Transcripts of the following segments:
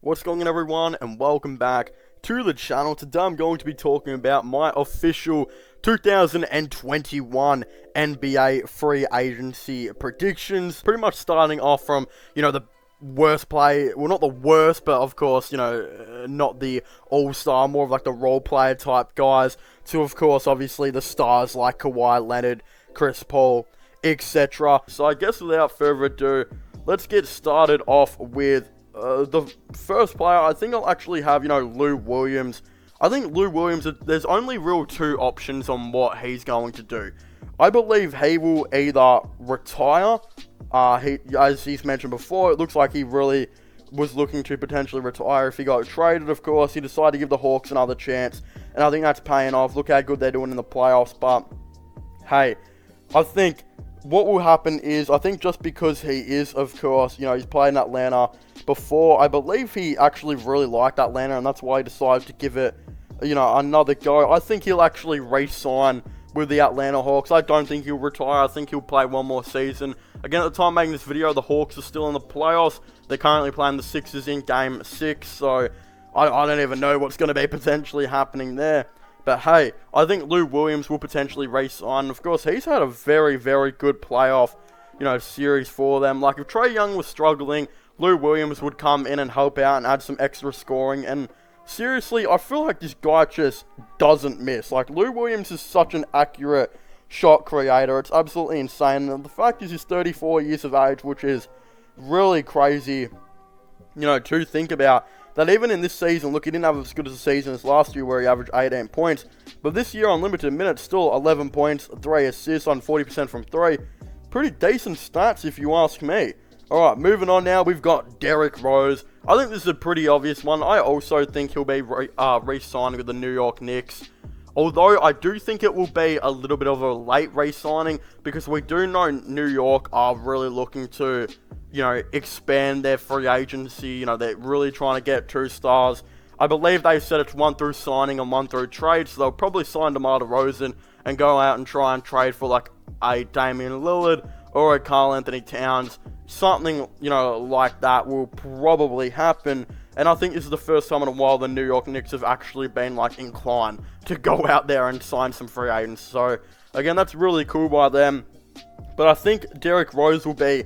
What's going on, everyone, and welcome back to the channel. Today I'm going to be talking about my official 2021 NBA free agency predictions. Pretty much starting off from, the worst play, well, not the worst, but of course, not the all-star, more of like the role player type guys, to of course, obviously the stars like Kawhi Leonard, Chris Paul, etc. So I guess without further ado, let's get started off with the first player. I think I'll actually have, Lou Williams. I think Lou Williams, there's only real two options on what he's going to do. I believe he will either retire, as he's mentioned before, it looks like he really was looking to potentially retire if he got traded, of course. He decided to give the Hawks another chance, and I think that's paying off. Look how good they're doing in the playoffs, but hey, I think what will happen is, I think just because he is, of course, he's played in Atlanta before, I believe he actually really liked Atlanta, and that's why he decided to give it, another go. I think he'll actually re-sign with the Atlanta Hawks. I don't think he'll retire. I think he'll play one more season. Again, at the time of making this video, the Hawks are still in the playoffs. They're currently playing the Sixers in Game 6, so I don't even know what's going to be potentially happening there. But hey, I think Lou Williams will potentially re-sign. Of course, he's had a very, very good playoff, series for them. Like, if Trae Young was struggling, Lou Williams would come in and help out and add some extra scoring. And seriously, I feel like this guy just doesn't miss. Like, Lou Williams is such an accurate shot creator. It's absolutely insane. And the fact is, he's 34 years of age, which is really crazy, to think about. That even in this season, look, he didn't have as good as a season as last year where he averaged 18 points. But this year on limited minutes, still 11 points, 3 assists on 40% from 3. Pretty decent stats if you ask me. Alright, moving on now, we've got Derrick Rose. I think this is a pretty obvious one. I also think he'll be re-signing with the New York Knicks. Although, I do think it will be a little bit of a late re-signing, because we do know New York are really looking to, expand their free agency. They're really trying to get 2 stars. I believe they said it's 1 through signing and 1 through trade, so they'll probably sign DeMar DeRozan and go out and try and trade for like a Damian Lillard or a Karl Anthony Towns. Something, like that will probably happen. And I think this is the first time in a while the New York Knicks have actually been, inclined to go out there and sign some free agents. So, again, that's really cool by them. But I think Derrick Rose will be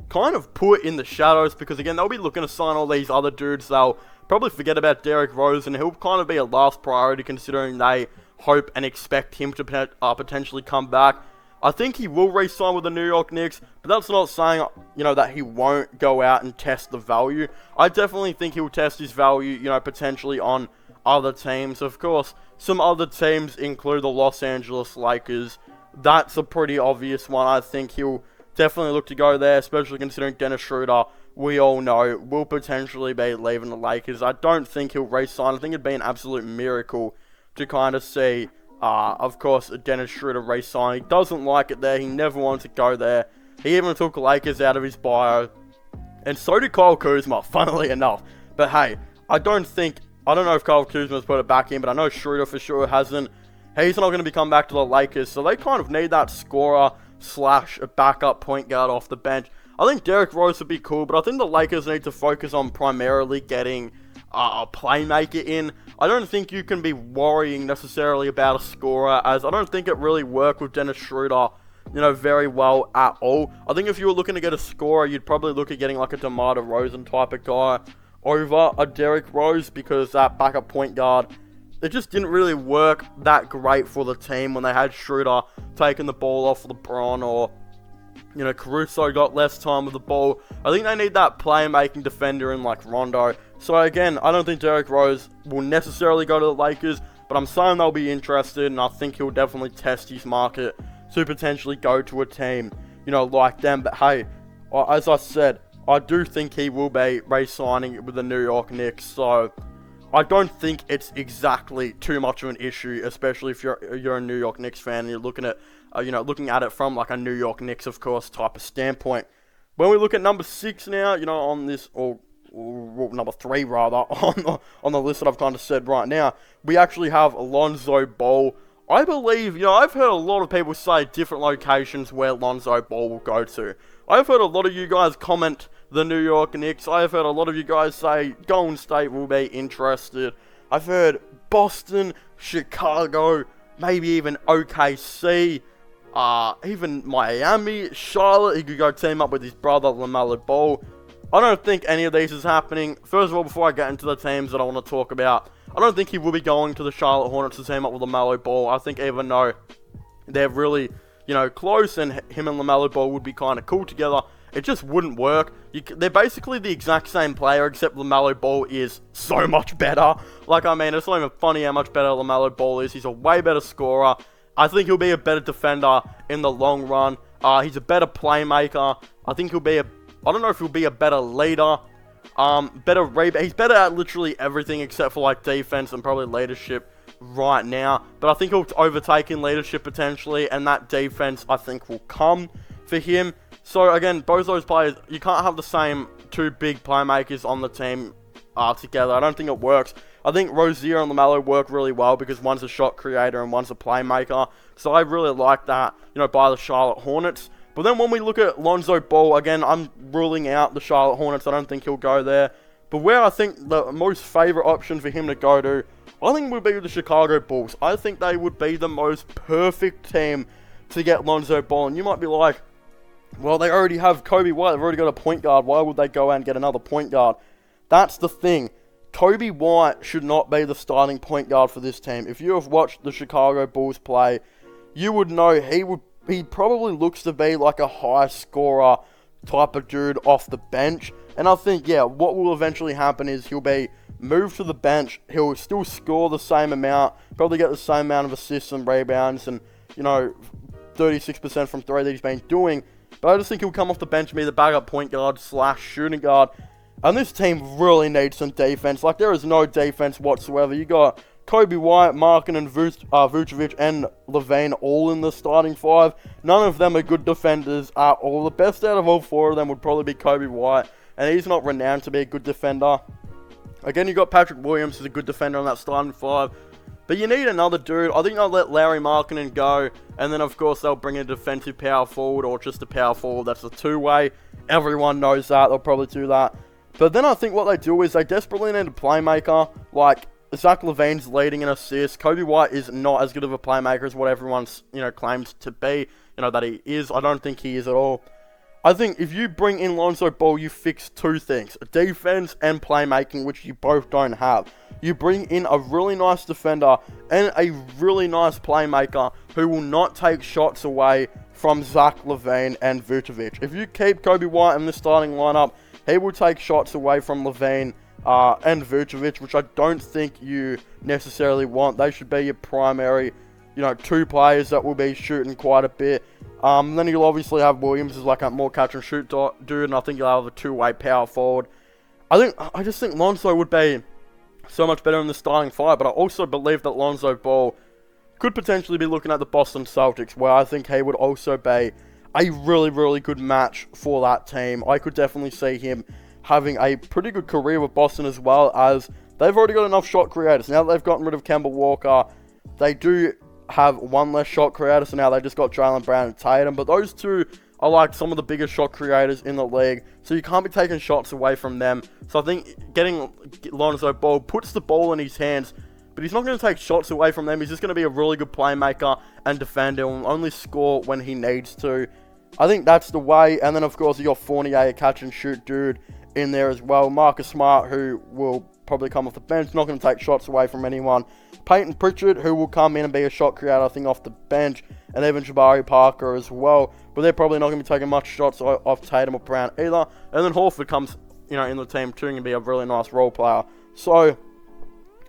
kind of put in the shadows, because, again, they'll be looking to sign all these other dudes. They'll probably forget about Derrick Rose, and he'll kind of be a last priority, considering they hope and expect him to potentially come back. I think he will re-sign with the New York Knicks, but that's not saying, that he won't go out and test the value. I definitely think he'll test his value, potentially on other teams. Of course, some other teams include the Los Angeles Lakers. That's a pretty obvious one. I think he'll definitely look to go there, especially considering Dennis Schroeder, we all know, will potentially be leaving the Lakers. I don't think he'll re-sign. I think it'd be an absolute miracle to kind of see, of course, Dennis Schroeder re-sign. He doesn't like it there. He never wanted to go there. He even took Lakers out of his bio. And so did Kyle Kuzma, funnily enough. But hey, I don't know if Kyle Kuzma's put it back in, but I know Schroeder for sure hasn't. He's not going to come back to the Lakers, so they kind of need that scorer / a backup point guard off the bench. I think Derrick Rose would be cool, but I think the Lakers need to focus on primarily getting a playmaker in. I don't think you can be worrying necessarily about a scorer, as I don't think it really worked with Dennis Schroeder, very well at all. I think if you were looking to get a scorer, you'd probably look at getting like a DeMar DeRozan type of guy over a Derrick Rose, because that backup point guard, it just didn't really work that great for the team when they had Schroeder taking the ball off LeBron, or Caruso got less time with the ball. I think they need that playmaking defender in like Rondo. So again, I don't think Derrick Rose will necessarily go to the Lakers, but I'm saying they'll be interested, and I think he'll definitely test his market to potentially go to a team, like them. But hey, as I said, I do think he will be re-signing with the New York Knicks, so I don't think it's exactly too much of an issue, especially if you're a New York Knicks fan and you're looking at it from like a New York Knicks, of course, type of standpoint. When we look at number 6 now, on this, or number 3 rather, on the list that I've kind of said right now, we actually have Lonzo Ball. I believe, I've heard a lot of people say different locations where Lonzo Ball will go to. I've heard a lot of you guys comment the New York Knicks. I have heard a lot of you guys say Golden State will be interested. I've heard Boston, Chicago, maybe even OKC, even Miami, Charlotte. He could go team up with his brother LaMelo Ball. I don't think any of these is happening. First of all, before I get into the teams that I want to talk about, I don't think he will be going to the Charlotte Hornets to team up with LaMelo Ball. I think even though they're really, close and him and LaMelo Ball would be kind of cool together, it just wouldn't work. They're basically the exact same player, except LaMelo Ball is so much better. It's not even funny how much better LaMelo Ball is. He's a way better scorer. I think he'll be a better defender in the long run. He's a better playmaker. I think I don't know if he'll be a better leader. He's better at literally everything except for defense and probably leadership right now. But I think he'll overtake in leadership potentially, and that defense I think will come for him. So again, both those players, you can't have the same two big playmakers on the team together. I don't think it works. I think Rozier and LaMelo work really well because one's a shot creator and one's a playmaker. So I really like that, by the Charlotte Hornets. But then when we look at Lonzo Ball, again, I'm ruling out the Charlotte Hornets. I don't think he'll go there. But where I think the most favorite option for him to go to, I think would be the Chicago Bulls. I think they would be the most perfect team to get Lonzo Ball. And you might be like, well, they already have Kobe White. They've already got a point guard. Why would they go out and get another point guard? That's the thing. Kobe White should not be the starting point guard for this team. If you have watched the Chicago Bulls play, you would know he probably looks to be like a high scorer type of dude off the bench. And I think, what will eventually happen is he'll be moved to the bench. He'll still score the same amount, probably get the same amount of assists and rebounds and, 36% from three that he's been doing. But I just think he'll come off the bench and be the backup point guard / shooting guard. And this team really needs some defense. There is no defense whatsoever. You got Kobe White, Markkanen, Vucevic, and LaVine all in the starting five. None of them are good defenders at all. The best out of all four of them would probably be Kobe White, and he's not renowned to be a good defender. Again, you got Patrick Williams, who's a good defender on that starting five. But you need another dude. I think they'll let Larry Markkanen go, and then of course they'll bring a defensive power forward or just a power forward. That's a two-way. Everyone knows that. They'll probably do that. But then I think what they do is they desperately need a playmaker. Zach LaVine's leading in assists. Kobe White is not as good of a playmaker as what everyone's, claims to be, that he is. I don't think he is at all. I think if you bring in Lonzo Ball, you fix two things. Defense and playmaking, which you both don't have. You bring in a really nice defender and a really nice playmaker who will not take shots away from Zach LaVine and Vucevic. If you keep Kobe White in the starting lineup, he will take shots away from LaVine and Vucevic, which I don't think you necessarily want. They should be your primary, two players that will be shooting quite a bit. Then you'll obviously have Williams as a more catch and shoot dude, and I think you'll have a two-way power forward. I just think Lonzo would be so much better in the starting five, but I also believe that Lonzo Ball could potentially be looking at the Boston Celtics, where I think he would also be a really, really good match for that team. I could definitely see him having a pretty good career with Boston, as well as they've already got enough shot creators. Now that they've gotten rid of Kemba Walker, they do have one less shot creator, so now they just got Jaylen Brown and Tatum, but those two are some of the biggest shot creators in the league, so you can't be taking shots away from them. So I think getting Lonzo Ball puts the ball in his hands, but he's not going to take shots away from them. He's just going to be a really good playmaker and defender and only score when he needs to. I think that's the way. And then, of course, you got Fournier, a catch-and-shoot dude, in there as well. Marcus Smart, who will probably come off the bench, not going to take shots away from anyone. Peyton Pritchard, who will come in and be a shot creator, I think, off the bench. And even Jabari Parker as well. But they're probably not going to be taking much shots off Tatum or Brown either. And then Horford comes, in the team too, and be a really nice role player. So,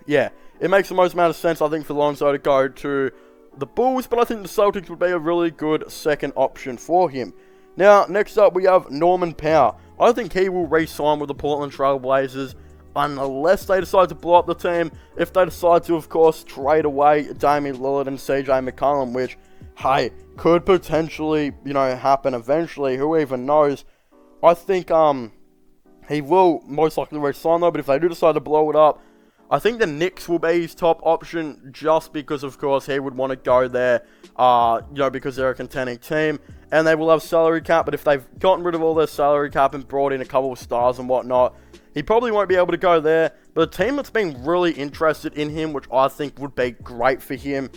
yeah, it makes the most amount of sense, I think, for Lonzo to go to the Bulls, but I think the Celtics would be a really good second option for him. Now, next up, we have Norman Powell. I think he will re-sign with the Portland Trail Blazers unless they decide to blow up the team. If they decide to, of course, trade away Damian Lillard and CJ McCollum, which, hey, could potentially, happen eventually. Who even knows? I think he will most likely re-sign though, but if they do decide to blow it up, I think the Knicks will be his top option just because, of course, he would want to go there, because they're a contending team and they will have salary cap. But if they've gotten rid of all their salary cap and brought in a couple of stars and whatnot, he probably won't be able to go there. But a team that's been really interested in him, which I think would be great for him,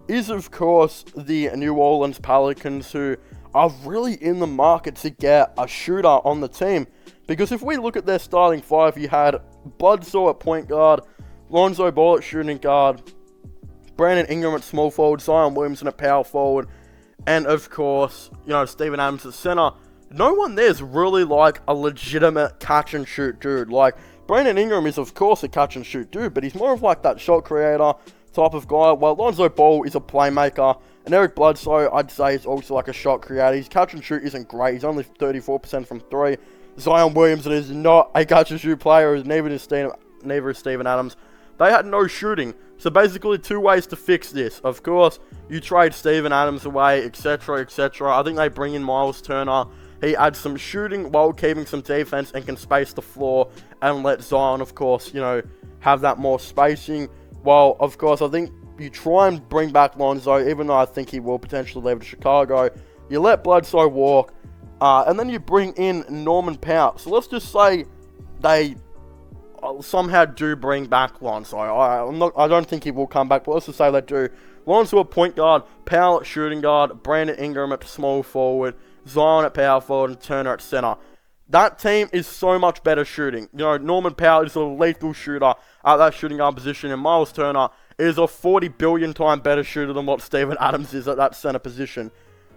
is, of course, the New Orleans Pelicans, who are really in the market to get a shooter on the team. Because if we look at their starting five, you had Bledsoe at point guard, Lonzo Ball at shooting guard, Brandon Ingram at small forward, Zion Williamson at power forward, and of course, Steven Adams at center. No one there's really like a legitimate catch and shoot dude. Like, Brandon Ingram is of course a catch and shoot dude, but he's more of like that shot creator type of guy, while Lonzo Ball is a playmaker, and Eric Bledsoe, I'd say, is also like a shot creator. His catch and shoot isn't great. He's only 34% from three. Zion Williamson is not a catch and shoot player, neither is Steven Adams. They had no shooting. So basically 2 ways to fix this. Of course, you trade Steven Adams away, etc., etc. I think they bring in Miles Turner. He adds some shooting while keeping some defense and can space the floor and let Zion, of course, have that more spacing. While, of course, I think you try and bring back Lonzo, even though I think he will potentially leave to Chicago. You let Bledsoe walk, and then you bring in Norman Powell. So let's just say they somehow do bring back Lonzo. I don't think he will come back, but let's just say they do. Lonzo at point guard, Powell at shooting guard, Brandon Ingram at small forward, Zion at power forward, and Turner at center. That team is so much better shooting. Norman Powell is a lethal shooter at that shooting guard position, and Miles Turner is a 40 billion time better shooter than what Steven Adams is at that center position.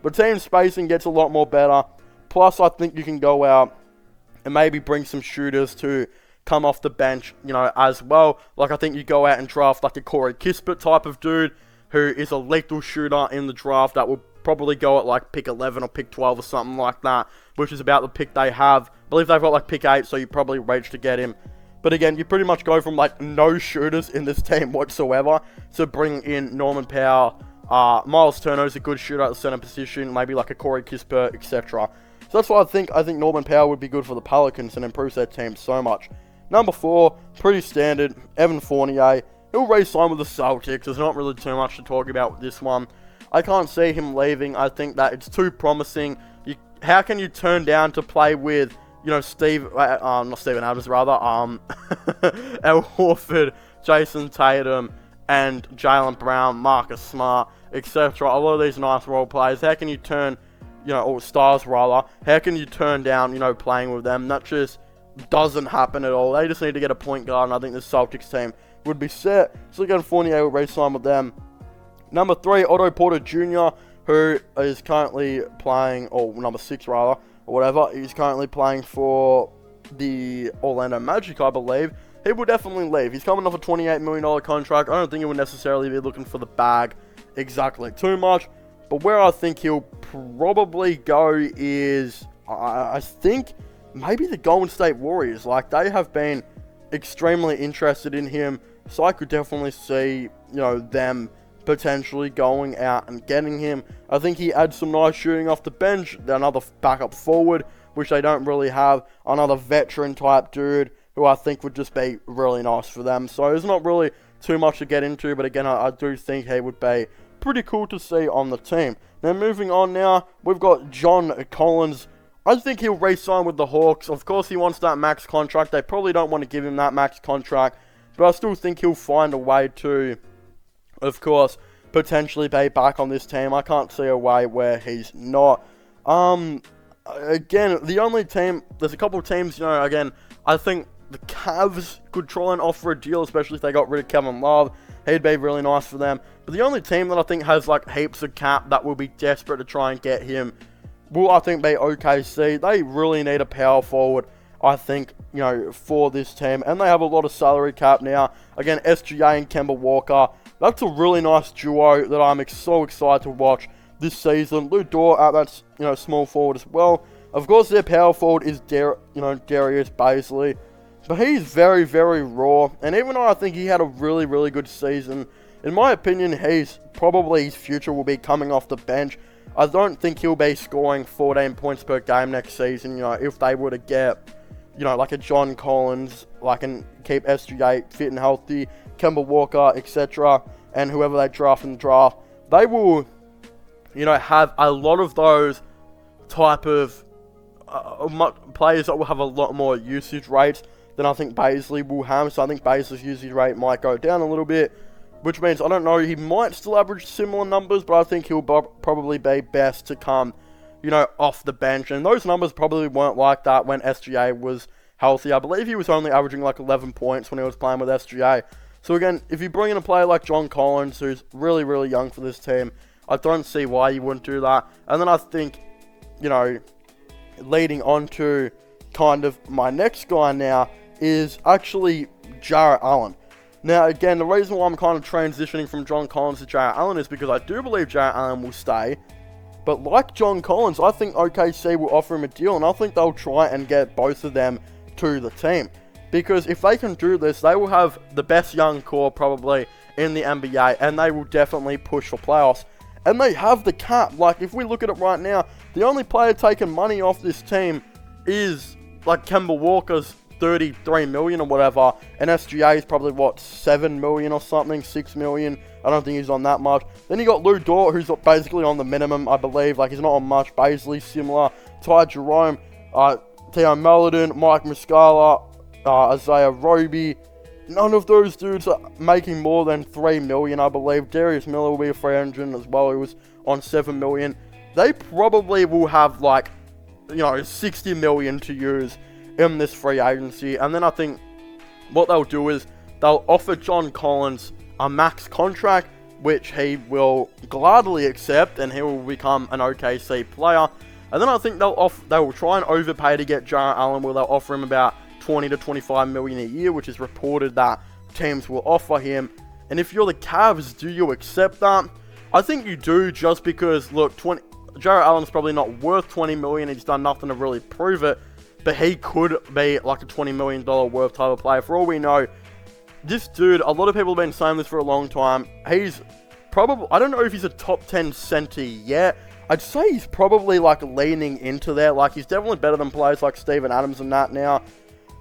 But team spacing gets a lot more better. Plus, I think you can go out and maybe bring some shooters to come off the bench, as well. Like, I think you go out and draft like a Corey Kispert type of dude who is a lethal shooter in the draft that will probably go at like pick 11 or pick 12 or something like that, which is about the pick they have. I believe they've got like pick 8, so you probably reach to get him. But again, you pretty much go from like no shooters in this team whatsoever to bring in Norman Powell. Miles Turner is a good shooter at the center position, maybe like a Corey Kispert, etc. So that's why I think Norman Powell would be good for the Pelicans and improves their team so much. Number 4, pretty standard, Evan Fournier. He'll re-sign with the Celtics. There's not really too much to talk about with this one. I can't see him leaving. I think that it's too promising. How can you turn down to play with, not Steven Adams, rather, Al Horford, Jason Tatum, and Jaylen Brown, Marcus Smart, etc. A lot of these nice role players. How can you turn, or stars rather, how can you turn down, playing with them? That just doesn't happen at all. They just need to get a point guard, and I think the Celtics team would be set. So again, Fournier will re-sign with them. Number 3, Otto Porter Jr., who is currently playing, or number 6 rather, or whatever. He's currently playing for the Orlando Magic, I believe. He will definitely leave. He's coming off a $28 million contract. I don't think he would necessarily be looking for the bag exactly too much. But where I think he'll probably go is, I think, maybe the Golden State Warriors. Like, they have been extremely interested in him. So I could definitely see, them potentially going out and getting him. I think he adds some nice shooting off the bench. Another backup forward, which they don't really have. Another veteran type dude who I think would just be really nice for them. So there's not really too much to get into, but again, I do think he would be pretty cool to see on the team. Now moving on now, we've got John Collins. I think he'll re-sign with the Hawks. Of course, he wants that max contract. They probably don't want to give him that max contract, but I still think he'll find a way to, of course, potentially be back on this team. I can't see a way where he's not. Again, the only team, there's a couple of teams, again, I think the Cavs could try and offer a deal, especially if they got rid of Kevin Love. He'd be really nice for them. But the only team that I think has like heaps of cap that will be desperate to try and get him will, I think, be OKC. They really need a power forward, I think, for this team. And they have a lot of salary cap now. Again, SGA and Kemba Walker. That's a really nice duo that I'm so excited to watch this season. Lou Dort at that, small forward as well. Of course, their power forward is Darius Bazley. But he's very, very raw. And even though I think he had a really, really good season, in my opinion, his future will be coming off the bench. I don't think he'll be scoring 14 points per game next season, if they were to get, like a John Collins, like, and keep SGA fit and healthy, Kemba Walker, etc., and whoever they draft in the draft, they will, have a lot of those type of players that will have a lot more usage rates than I think Bazley will have. So I think Bazley's usage rate might go down a little bit, which means, I don't know, he might still average similar numbers, but I think he'll probably be best to come, off the bench. And those numbers probably weren't like that when SGA was healthy. I believe he was only averaging like 11 points when he was playing with SGA. So again, if you bring in a player like John Collins, who's really, really young for this team, I don't see why you wouldn't do that. And then I think, leading on to kind of my next guy now is actually Jarrett Allen. Now, again, the reason why I'm kind of transitioning from John Collins to Jarrett Allen is because I do believe Jarrett Allen will stay. But like John Collins, I think OKC will offer him a deal, and I think they'll try and get both of them to the team. Because if they can do this, they will have the best young core probably in the NBA, and they will definitely push for playoffs. And they have the cap. Like, if we look at it right now, the only player taking money off this team is, like, Kemba Walker's 33 million or whatever, and SGA is probably, 7 million or something, 6 million. I don't think he's on that much. Then you got Lou Dort, who's basically on the minimum, I believe. Like, he's not on much. Bazley, similar. Ty Jerome, Theo Maledon, Mike Muscala, Isaiah Roby. None of those dudes are making more than 3 million, I believe. Darius Miller will be a free agent as well. He was on 7 million. They probably will have, 60 million to use in this free agency. And then I think what they'll do is they'll offer John Collins a max contract, which he will gladly accept, and he will become an OKC player. And then I think they will try and overpay to get Jarrett Allen, where they'll offer him about 20 to 25 million a year, which is reported that teams will offer him. And if you're the Cavs, do you accept that? I think you do, just because, look, Jarrett Allen's probably not worth 20 million. He's done nothing to really prove it, but he could be like a $20 million worth type of player. For all we know, this dude, a lot of people have been saying this for a long time. He's probably, I don't know if he's a top 10 center yet. I'd say he's probably leaning into there. He's definitely better than players like Steven Adams and that now.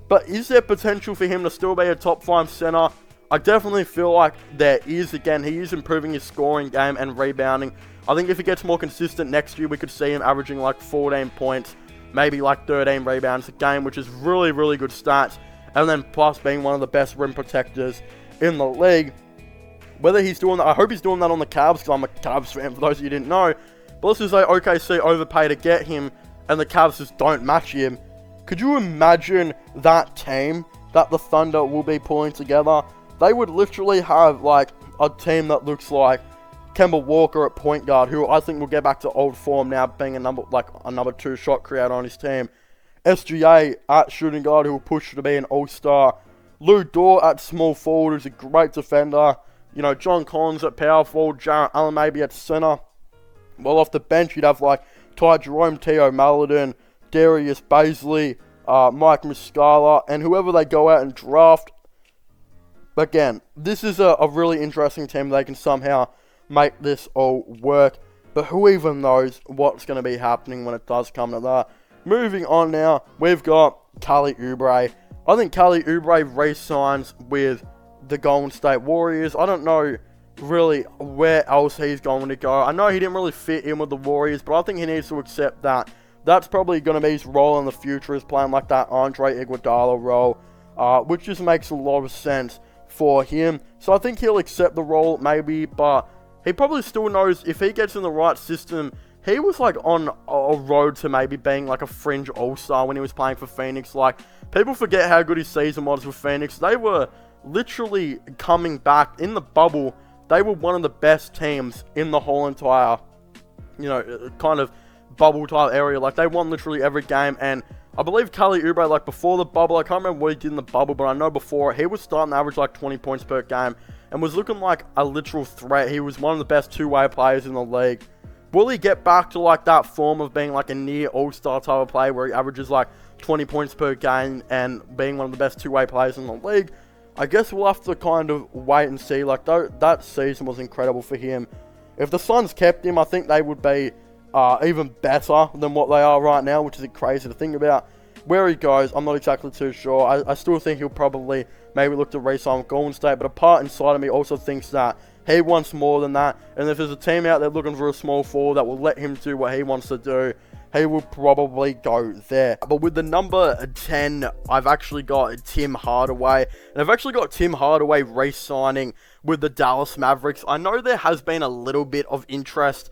But is there potential for him to still be a top 5 center? I definitely feel like there is. Again, he is improving his scoring game and rebounding. I think if he gets more consistent next year, we could see him averaging 14 points, maybe 13 rebounds a game, which is really, really good stats. And then plus being one of the best rim protectors in the league. Whether he's doing that, I hope he's doing that on the Cavs, because I'm a Cavs fan, for those of you who didn't know. But let's just say OKC overpay to get him, and the Cavs just don't match him. Could you imagine that team that the Thunder will be pulling together? They would literally have, a team that looks like Kemba Walker at point guard, who I think will get back to old form now, being a number 2 shot creator on his team. SGA at shooting guard, who will push to be an all-star. Lou Dort at small forward, who's a great defender. John Collins at power forward. Jarrett Allen maybe at center. Well, off the bench, you'd have Ty Jerome, Theo Maledon, Darius Bazley, Mike Muscala, and whoever they go out and draft. Again, this is a really interesting team. They can somehow make this all work. But who even knows what's going to be happening when it does come to that. Moving on now, we've got Kelly Oubre. I think Kelly Oubre re-signs with the Golden State Warriors. I don't know really where else he's going to go. I know he didn't really fit in with the Warriors, but I think he needs to accept that. That's probably going to be his role in the future, is playing that Andre Iguodala role, which just makes a lot of sense for him. So I think he'll accept the role maybe, but he probably still knows if he gets in the right system. He was on a road to maybe being a fringe all-star when he was playing for Phoenix. People forget how good his season was with Phoenix. They were literally coming back in the bubble. They were one of the best teams in the whole entire, kind of bubble type area. They won literally every game. And I believe Kelly Oubre, before the bubble, I can't remember what he did in the bubble, but I know before, he was starting to average 20 points per game and was looking like a literal threat. He was one of the best two-way players in the league. Will he get back to that form of being a near all-star type of player where he averages 20 points per game and being one of the best two-way players in the league? I guess we'll have to kind of wait and see. That season was incredible for him. If the Suns kept him, I think they would be even better than what they are right now, which is crazy to think about. Where he goes, I'm not exactly too sure. I still think he'll probably maybe look to re-sign with Golden State, but a part inside of me also thinks that he wants more than that, and if there's a team out there looking for a small forward that will let him do what he wants to do, he will probably go there. But with the number 10, I've actually got Tim Hardaway, and I've actually got Tim Hardaway re-signing with the Dallas Mavericks. I know there has been a little bit of interest,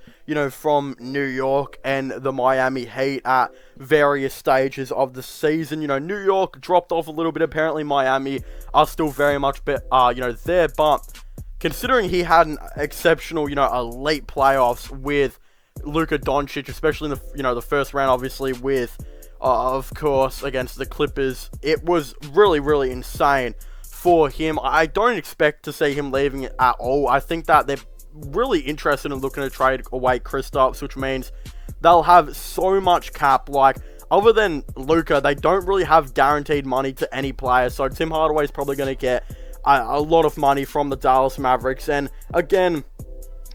from New York and the Miami Heat at various stages of the season. New York dropped off a little bit. Apparently, Miami are still very much, there. But considering he had an exceptional, elite playoffs with Luka Doncic, especially in the first round, obviously with, of course, against the Clippers, it was really, really insane for him. I don't expect to see him leaving it at all. I think that they're really interested in looking to trade away Kristaps, which means they'll have so much cap. Like, other than Luka, they don't really have guaranteed money to any player, so Tim Hardaway's probably going to get a lot of money from the Dallas Mavericks, and again,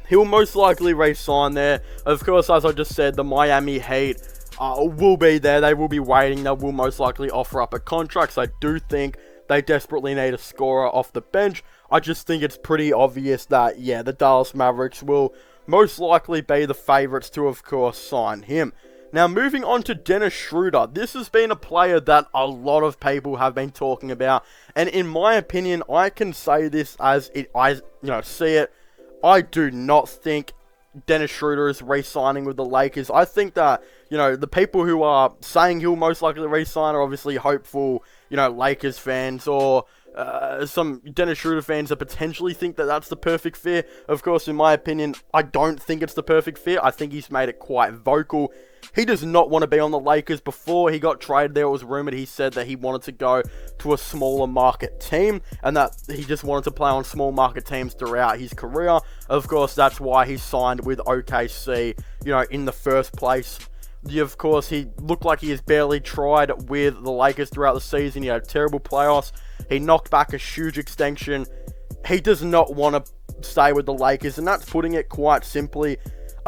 he'll most likely re-sign there. Of course, as I just said, the Miami Heat will be there. They will be waiting. They will most likely offer up a contract. So I do think they desperately need a scorer off the bench. I just think it's pretty obvious that, the Dallas Mavericks will most likely be the favourites to, of course, sign him. Now, moving on to Dennis Schroeder. This has been a player that a lot of people have been talking about. And in my opinion, I can say this as I see it. I do not think Dennis Schroeder is re-signing with the Lakers. I think that, the people who are saying he'll most likely re-sign are obviously hopeful, Lakers fans or some Dennis Schroeder fans that potentially think that that's the perfect fit. Of course, in my opinion, I don't think it's the perfect fit. I think he's made it quite vocal. He does not want to be on the Lakers. Before he got traded there, it was rumored he said that he wanted to go to a smaller market team and that he just wanted to play on small market teams throughout his career. Of course, that's why he signed with OKC, in the first place. Of course, he looked like he has barely tried with the Lakers throughout the season. He had terrible playoffs. He knocked back a huge extension. He does not want to stay with the Lakers, and that's putting it quite simply.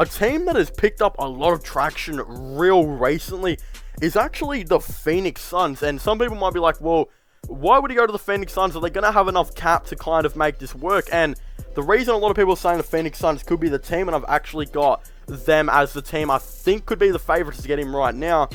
A team that has picked up a lot of traction real recently is actually the Phoenix Suns. And some people might be like, well, why would he go to the Phoenix Suns? Are they going to have enough cap to kind of make this work? And the reason a lot of people are saying the Phoenix Suns could be the team, and I've actually got them as the team I think could be the favorites to get him right now,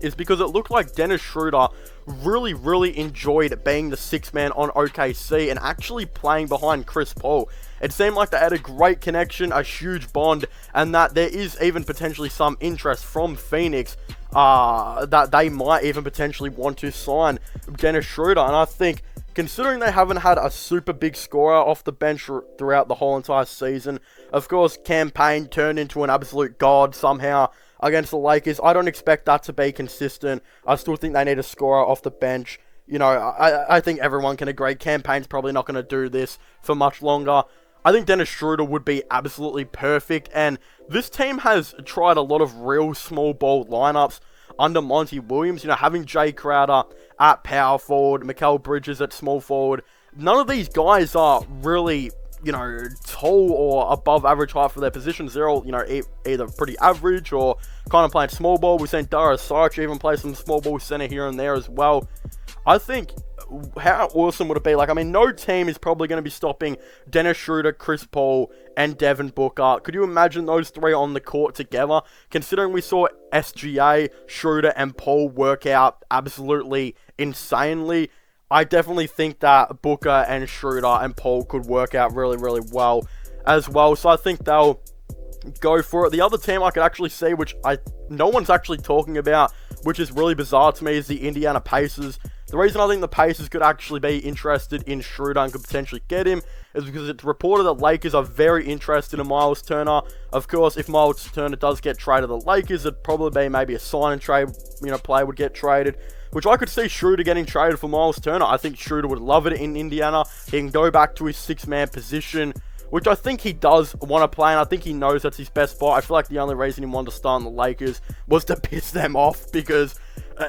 is because it looked like Dennis Schroeder really, really enjoyed being the sixth man on OKC and actually playing behind Chris Paul. It seemed like they had a great connection, a huge bond, and that there is even potentially some interest from Phoenix that they might even potentially want to sign Dennis Schroeder. And I think, considering they haven't had a super big scorer off the bench throughout the whole entire season, of course, Campaign turned into an absolute god somehow against the Lakers. I don't expect that to be consistent. I still think they need a scorer off the bench. I think everyone can agree Campaign's probably not going to do this for much longer. I think Dennis Schroeder would be absolutely perfect, and this team has tried a lot of real small ball lineups under Monty Williams, having Jay Crowder at power forward, Mikal Bridges at small forward. None of these guys are really, tall or above average height for their positions. They're all, either pretty average or kind of playing small ball. We've seen Dario Saric even play some small ball center here and there as well. I think, how awesome would it be? No team is probably going to be stopping Dennis Schroeder, Chris Paul, and Devin Booker. Could you imagine those three on the court together? Considering we saw SGA, Schroeder, and Paul work out absolutely insanely, I definitely think that Booker and Schroeder and Paul could work out really, really well as well. So I think they'll go for it. The other team I could actually see, which no one's actually talking about, which is really bizarre to me, is the Indiana Pacers. The reason I think the Pacers could actually be interested in Schroeder and could potentially get him is because it's reported that Lakers are very interested in Miles Turner. Of course, if Miles Turner does get traded to the Lakers, it'd probably be maybe a sign and trade, player would get traded, which I could see Schroeder getting traded for Miles Turner. I think Schroeder would love it in Indiana. He can go back to his six-man position, which I think he does want to play, and I think he knows that's his best spot. I feel like the only reason he wanted to start in the Lakers was to piss them off, because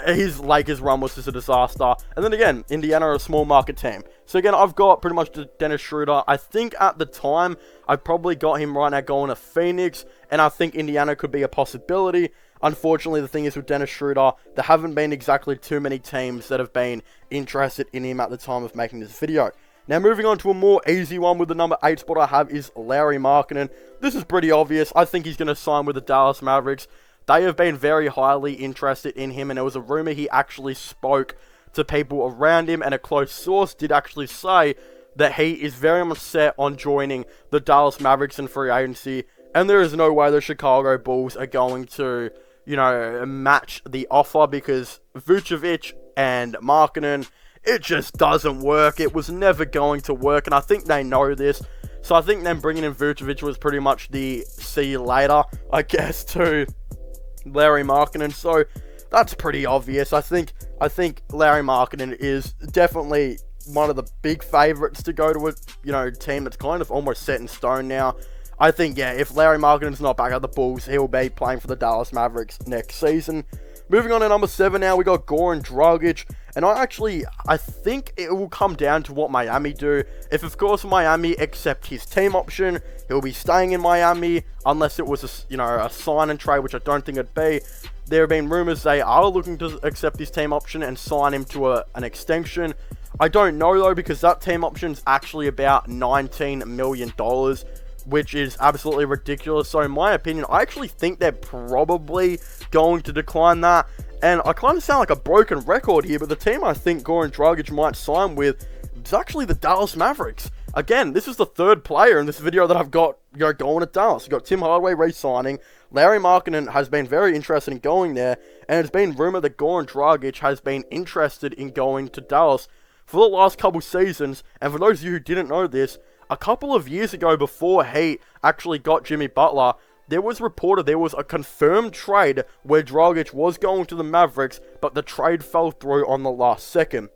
his Lakers run was just a disaster. And then again, Indiana are a small market team. So again, I've got pretty much Dennis Schroeder. I think at the time, I probably got him right now going to Phoenix, and I think Indiana could be a possibility. unfortunately, the thing is with Dennis Schroeder, there haven't been exactly too many teams that have been interested in him at the time of making this video. Now, moving on to a more easy one with the number 8 spot I have is Lowry Markkanen. This is pretty obvious. I think he's going to sign with the Dallas Mavericks. They have been very highly interested in him, and there was a rumor he actually spoke to people around him, and a close source did actually say that he is very much set on joining the Dallas Mavericks in free agency, and there is no way the Chicago Bulls are going to, match the offer, because Vucevic and Markkanen, it just doesn't work. It was never going to work, and I think they know this. So I think them bringing in Vucevic was pretty much the see you later, I guess, to Larry Markkanen. So that's pretty obvious. I think Larry Markkanen is definitely one of the big favorites to go to a team that's kind of almost set in stone now. I think, yeah, if Larry Markkanen's not back at the Bulls, he'll be playing for the Dallas Mavericks next season. Moving on to number 7 now, we got Goran Dragic, and I think it will come down to what Miami do. If, of course, Miami accept his team option, he'll be staying in Miami, unless it was a sign and trade, which I don't think it'd be. There have been rumors they are looking to accept his team option and sign him to an extension. I don't know, though, because that team option's actually about $19 million, which is absolutely ridiculous. So in my opinion, I actually think they're probably going to decline that. And I kind of sound like a broken record here, but the team I think Goran Dragic might sign with is actually the Dallas Mavericks. Again, this is the third player in this video that I've got going to Dallas. You've got Tim Hardaway re-signing. Larry Markkanen has been very interested in going there, and it's been rumored that Goran Dragic has been interested in going to Dallas for the last couple seasons. And for those of you who didn't know this, a couple of years ago, before Heat actually got Jimmy Butler, there was a confirmed trade where Dragic was going to the Mavericks, but the trade fell through on the last second.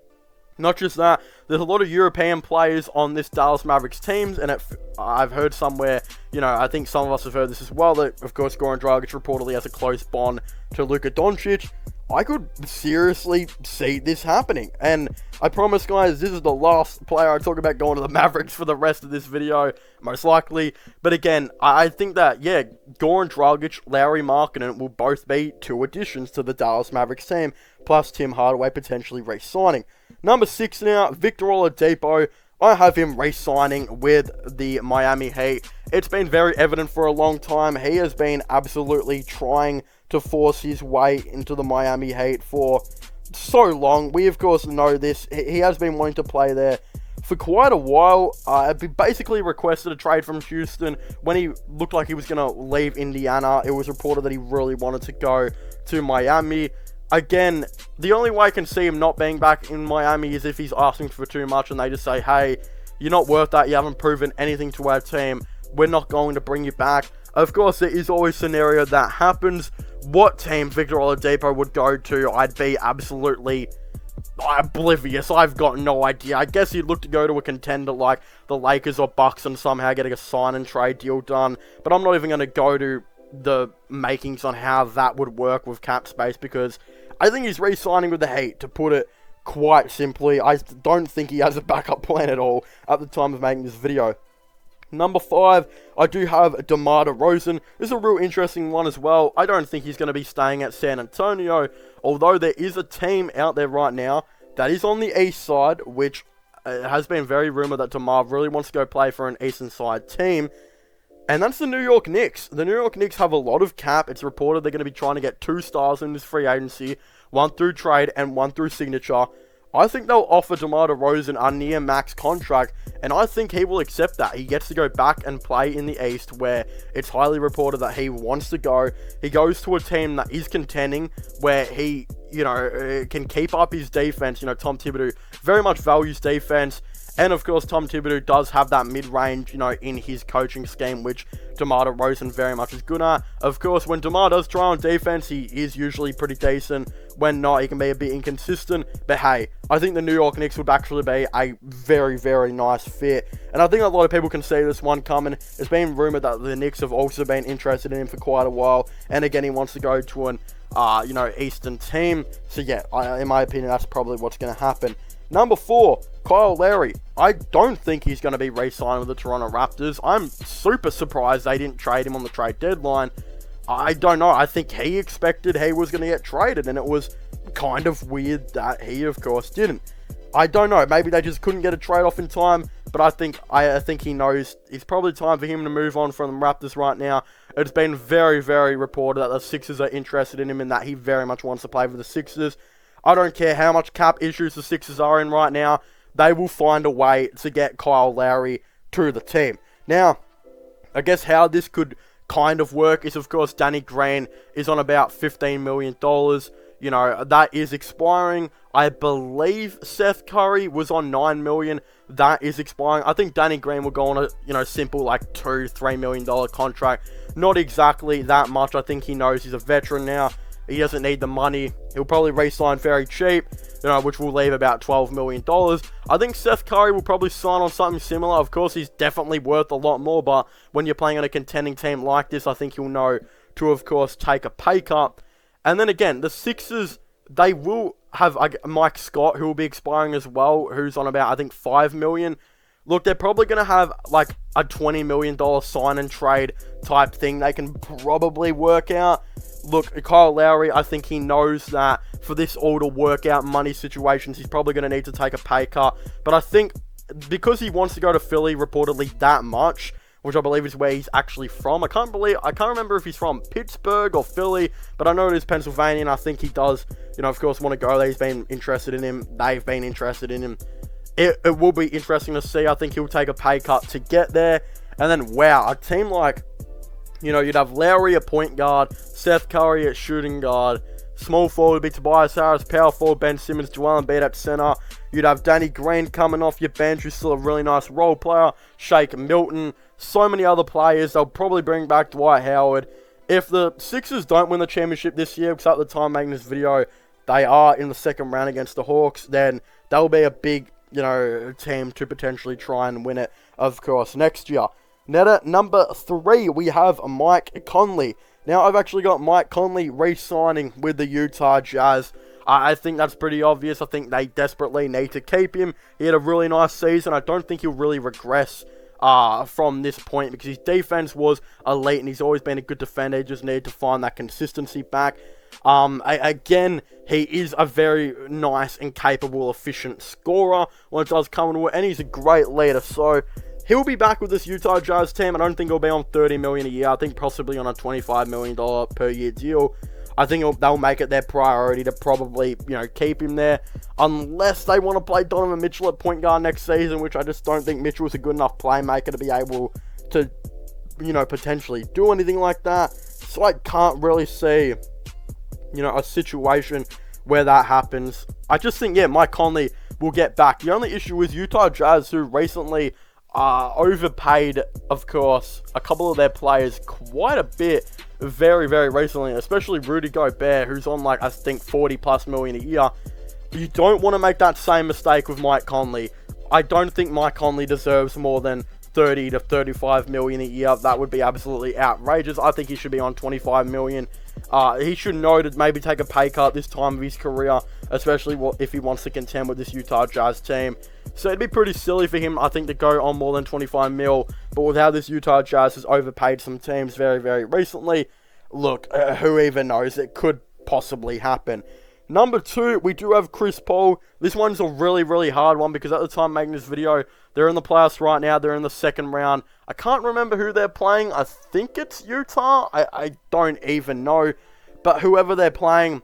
Not just that, there's a lot of European players on this Dallas Mavericks teams, and I've heard somewhere, I think some of us have heard this as well, that, of course, Goran Dragic reportedly has a close bond to Luka Doncic. I could seriously see this happening, and I promise, guys, this is the last player I talk about going to the Mavericks for the rest of this video, most likely. But again, I think that, yeah, Goran Dragic, Larry Markkanen will both be 2 additions to the Dallas Mavericks team, plus Tim Hardaway potentially re-signing. Number 6 now, Victor Oladipo. I have him re-signing with the Miami Heat. It's been very evident for a long time. He has been absolutely trying to force his way into the Miami Heat for so long. We, of course, know this. He has been wanting to play there for quite a while. He basically requested a trade from Houston when he looked like he was going to leave Indiana. It was reported that he really wanted to go to Miami. Again, the only way I can see him not being back in Miami is if he's asking for too much and they just say, hey, you're not worth that, you haven't proven anything to our team, we're not going to bring you back. Of course, there is always a scenario that happens. What team Victor Oladipo would go to, I'd be absolutely oblivious. I've got no idea. I guess he'd look to go to a contender like the Lakers or Bucks and somehow getting a sign and trade deal done, but I'm not even going to go to the makings on how that would work with cap space, because I think he's re-signing with the Heat, to put it quite simply. I don't think he has a backup plan at all at the time of making this video. Number 5, I do have DeMar DeRozan. This is a real interesting one as well. I don't think he's going to be staying at San Antonio, although there is a team out there right now that is on the east side, which has been very rumored that DeMar really wants to go play for an eastern side team. And that's the New York Knicks. The New York Knicks have a lot of cap. It's reported they're going to be trying to get 2 stars in this free agency, 1 through trade and 1 through signature. I think they'll offer DeMar DeRozan a near max contract, and I think he will accept that. He gets to go back and play in the East, where it's highly reported that he wants to go. He goes to a team that is contending, where he, can keep up his defense. Tom Thibodeau very much values defense. And of course, Tom Thibodeau does have that mid-range, in his coaching scheme, which DeMar DeRozan very much is good at. Of course, when DeMar does try on defense, he is usually pretty decent. When not, he can be a bit inconsistent. But hey, I think the New York Knicks would actually be a very, very nice fit. And I think a lot of people can see this one coming. It's been rumored that the Knicks have also been interested in him for quite a while. And again, he wants to go to an, Eastern team. So yeah, in my opinion, that's probably what's going to happen. Number 4, Kyle Lowry. I don't think he's going to be re-signed with the Toronto Raptors. I'm super surprised they didn't trade him on the trade deadline. I don't know. I think he expected he was going to get traded, and it was kind of weird that he, of course, didn't. I don't know. Maybe they just couldn't get a trade off in time, but I think he knows it's probably time for him to move on from the Raptors right now. It's been very, very reported that the Sixers are interested in him and that he very much wants to play for the Sixers. I don't care how much cap issues the Sixers are in right now. They will find a way to get Kyle Lowry to the team. Now, I guess how this could kind of work is, of course, Danny Green is on about $15 million. You know, that is expiring. I believe Seth Curry was on $9 million. That is expiring. I think Danny Green will go on a, simple like $2-3 million contract. Not exactly that much. I think he knows he's a veteran now. He doesn't need the money. He'll probably re-sign very cheap, which will leave about $12 million. I think Seth Curry will probably sign on something similar. Of course, he's definitely worth a lot more, but when you're playing on a contending team like this, I think he'll know to, of course, take a pay cut. And then again, the Sixers, they will have Mike Scott, who will be expiring as well, who's on about, I think, $5 million. Look, they're probably going to have like a $20 million sign and trade type thing they can probably work out. Look, Kyle Lowry, I think he knows that for this all to work out money situations, he's probably going to need to take a pay cut. But I think because he wants to go to Philly reportedly that much, which I believe is where he's actually from. I can't remember if he's from Pittsburgh or Philly, but I know it is Pennsylvania, and I think he does, of course, want to go there. He's been interested in him. They've been interested in him. It will be interesting to see. I think he'll take a pay cut to get there. And then, wow, a team like, you'd have Lowry at point guard, Seth Curry at shooting guard, small forward would be Tobias Harris, power forward Ben Simmons, Joel Embiid at center. You'd have Danny Green coming off your bench, who's still a really nice role player, Shake Milton, so many other players. They'll probably bring back Dwight Howard. If the Sixers don't win the championship this year, because at the time making this video, they are in the second round against the Hawks, then they'll be a big, team to potentially try and win it, of course, next year. Now at number 3, we have Mike Conley. Now, I've actually got Mike Conley re-signing with the Utah Jazz. I think that's pretty obvious. I think they desperately need to keep him. He had a really nice season. I don't think he'll really regress from this point because his defense was elite and he's always been a good defender. He just needed to find that consistency back. Again, he is a very nice and capable, efficient scorer when it does come to it, and he's a great leader. So he'll be back with this Utah Jazz team. I don't think he'll be on $30 million a year. I think possibly on a $25 million per year deal. I think they'll make it their priority to probably, keep him there. Unless they want to play Donovan Mitchell at point guard next season, which I just don't think Mitchell's a good enough playmaker to be able to, potentially do anything like that. So I can't really see, a situation where that happens. I just think, Mike Conley will get back. The only issue is Utah Jazz, who recently overpaid, of course, a couple of their players quite a bit very, very recently, especially Rudy Gobert, who's on I think $40+ million a year. You don't want to make that same mistake with Mike Conley. I don't think Mike Conley deserves more than $30 to $35 million a year. That would be absolutely outrageous. I think he should be on $25 million. He should know to maybe take a pay cut this time of his career, especially if he wants to contend with this Utah Jazz team. So it'd be pretty silly for him, I think, to go on more than $25 million. But with how this Utah Jazz has overpaid some teams very, very recently, look, who even knows? It could possibly happen. Number 2, we do have Chris Paul. This one's a really, really hard one because at the time making this video, they're in the playoffs right now. They're in the second round. I can't remember who they're playing. I think it's Utah. I don't even know. But whoever they're playing,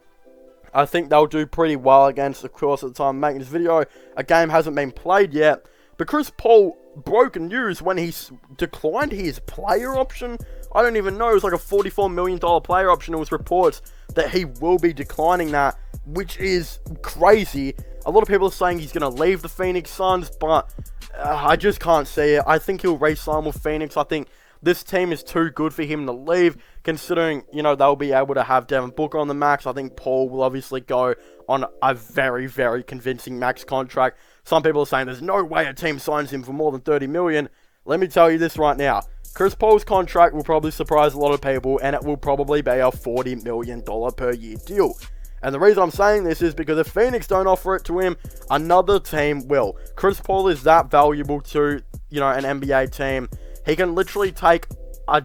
I think they'll do pretty well against, of course, at the time making this video. A game hasn't been played yet. But Chris Paul broke news when he declined his player option. I don't even know. It was like a $44 million player option. It was reports that he will be declining that, which is crazy. A lot of people are saying he's going to leave the Phoenix Suns, but I just can't see it. I think he'll re-sign with Phoenix. I think this team is too good for him to leave, considering, they'll be able to have Devin Booker on the max. I think Paul will obviously go on a very, very convincing max contract. Some people are saying there's no way a team signs him for more than $30 million. Let me tell you this right now. Chris Paul's contract will probably surprise a lot of people, and it will probably be a $40 million per year deal. And the reason I'm saying this is because if Phoenix don't offer it to him, another team will. Chris Paul is that valuable to, an NBA team. He can literally take a,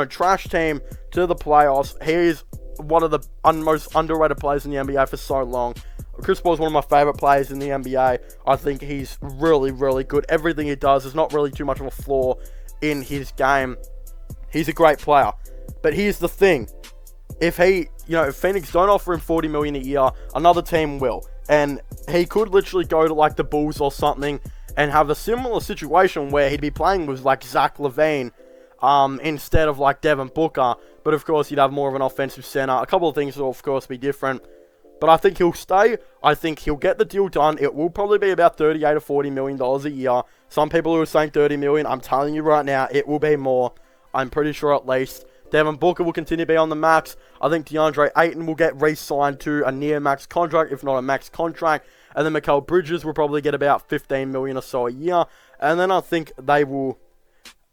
trash team to the playoffs. He is one of the most underrated players in the NBA for so long. Chris Paul is one of my favorite players in the NBA. I think he's really, really good. Everything he does is not really too much of a flaw in his game. He's a great player. But here's the thing. If Phoenix don't offer him $40 million a year, another team will. And he could literally go to like the Bulls or something and have a similar situation where he'd be playing with like Zach LaVine instead of like Devin Booker. But of course, he'd have more of an offensive center. A couple of things will of course be different. But I think he'll stay. I think he'll get the deal done. It will probably be about $38 to $40 million a year. Some people who are saying $30 million, I'm telling you right now, it will be more. I'm pretty sure at least. Devin Booker will continue to be on the max. I think DeAndre Ayton will get re-signed to a near-max contract, if not a max contract. And then Mikal Bridges will probably get about $15 million or so a year. And then I think they will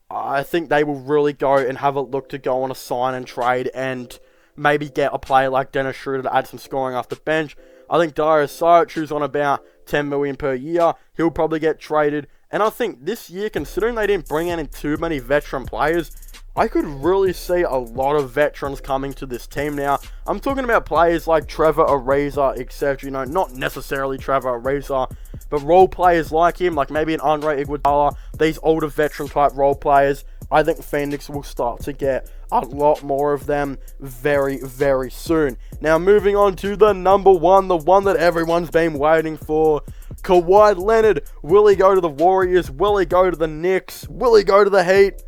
really go and have a look to go on a sign and trade and maybe get a player like Dennis Schroeder to add some scoring off the bench. I think Darius Saric, who's on about $10 million per year, he'll probably get traded. And I think this year, considering they didn't bring in too many veteran players, I could really see a lot of veterans coming to this team now. I'm talking about players like Trevor Ariza, etc. Not necessarily Trevor Ariza, but role players like him, like maybe an Andre Iguodala, these older veteran type role players. I think Phoenix will start to get a lot more of them very, very soon. Now, moving on to the number one, the one that everyone's been waiting for. Kawhi Leonard. Will he go to the Warriors? Will he go to the Knicks? Will he go to the Heat?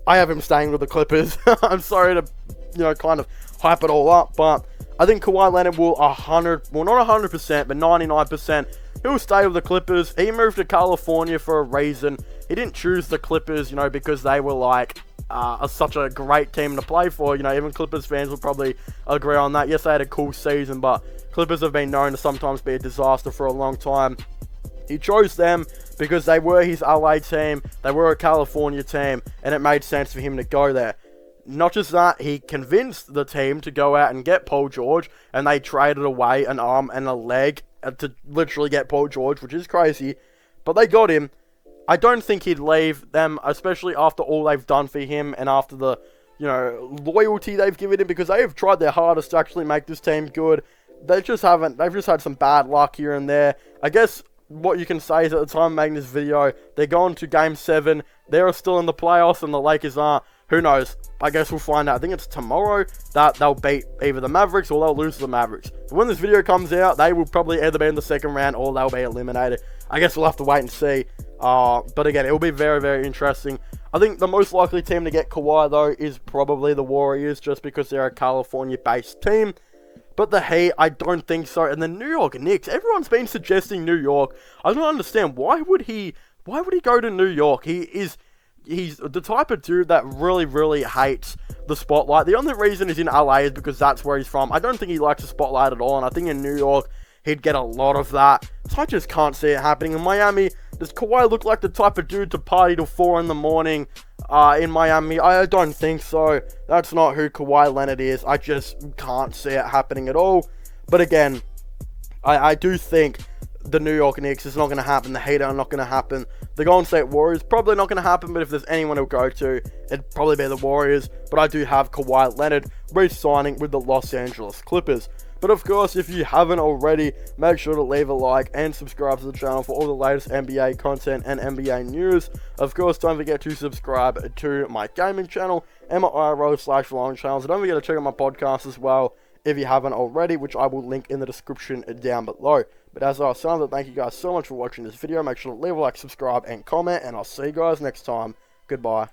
I have him staying with the Clippers. I'm sorry to, kind of hype it all up, but I think Kawhi Leonard will not 100%, but 99%. He'll stay with the Clippers. He moved to California for a reason. He didn't choose the Clippers, because they were like such a great team to play for. Even Clippers fans will probably agree on that. Yes, they had a cool season, but Clippers have been known to sometimes be a disaster for a long time. He chose them because they were his LA team, they were a California team, and it made sense for him to go there. Not just that, he convinced the team to go out and get Paul George, and they traded away an arm and a leg to literally get Paul George, which is crazy, but they got him. I don't think he'd leave them, especially after all they've done for him and after the, loyalty they've given him, because they have tried their hardest to actually make this team good. They've just had some bad luck here and there. I guess what you can say is at the time of making this video, they're going to Game 7. They're still in the playoffs and the Lakers aren't. Who knows? I guess we'll find out. I think it's tomorrow that they'll beat either the Mavericks or they'll lose to the Mavericks. When this video comes out, they will probably either be in the second round or they'll be eliminated. I guess we'll have to wait and see. But again, it will be very, very interesting. I think the most likely team to get Kawhi, though, is probably the Warriors, just because they're a California-based team. But the Heat, I don't think so. And the New York Knicks, everyone's been suggesting New York. I don't understand. Why would he go to New York? He's the type of dude that really, really hates the spotlight. The only reason he's in LA is because that's where he's from. I don't think he likes the spotlight at all. And I think in New York, he'd get a lot of that. So I just can't see it happening. In Miami, does Kawhi look like the type of dude to party till 4 in the morning in Miami? I don't think so. That's not who Kawhi Leonard is. I just can't see it happening at all. But again, I do think the New York Knicks is not going to happen. The Heat are not going to happen. The Golden State Warriors probably not going to happen. But if there's anyone to go to, it'd probably be the Warriors. But I do have Kawhi Leonard re-signing with the Los Angeles Clippers. But of course, if you haven't already, make sure to leave a like and subscribe to the channel for all the latest NBA content and NBA news. Of course, don't forget to subscribe to my gaming channel and my IRL/vlogging channels. And don't forget to check out my podcast as well if you haven't already, which I will link in the description down below. But as I was saying, thank you guys so much for watching this video. Make sure to leave a like, subscribe, and comment, and I'll see you guys next time. Goodbye.